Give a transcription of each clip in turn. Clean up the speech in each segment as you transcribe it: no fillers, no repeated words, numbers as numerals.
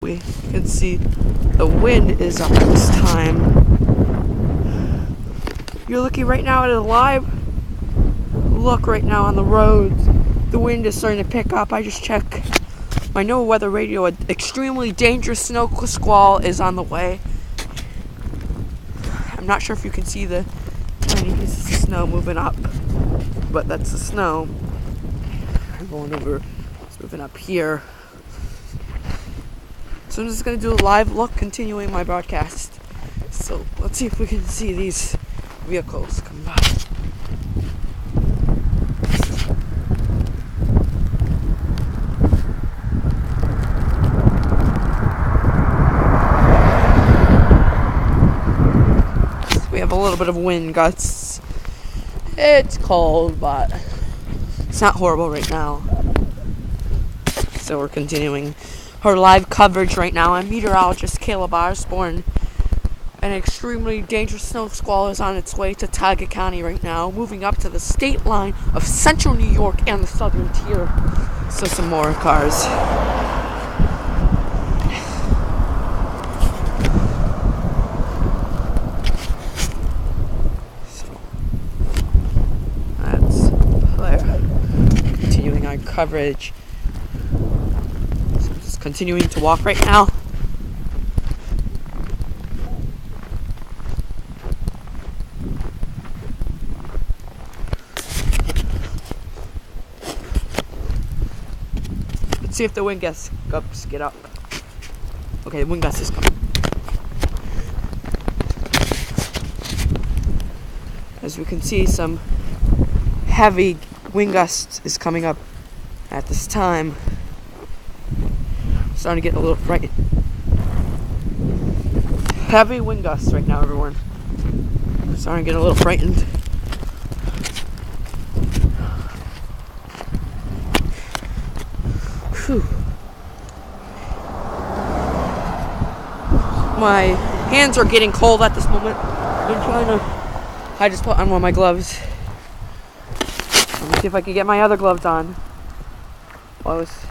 We can see the wind is up this time. You're looking right now at a live look right now on the roads. The wind is starting to pick up. I just checked my NOAA weather radio. An extremely dangerous snow squall is on the way. I'm not sure if you can see the tiny pieces of snow moving up, but that's the snow. I'm going over, it's moving up here. So I'm just going to do a live look continuing my broadcast. So let's see if we can see these vehicles come by. We have a little bit of wind gusts. It's cold, but it's not horrible right now. So we're continuing her live coverage right now. I'm meteorologist Caleb Osborne. An extremely dangerous snow squall is on its way to Tioga County right now, moving up to the state line of central New York and the southern tier. So some more cars. So that's there. Continuing our coverage. So I'm just continuing to walk right now. See if the wind gusts get up. Okay, the wind gust is coming. As we can see, some heavy wind gusts is coming up at this time. I'm starting to get a little frightened. Heavy wind gusts right now, everyone. I'm starting to get a little frightened. Whew. My hands are getting cold at this moment. I just put on one of my gloves. Let me see if I can get my other gloves on. While I was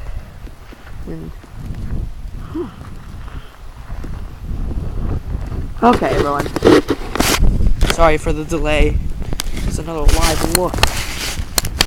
Okay, everyone. Sorry for the delay. It's another live look.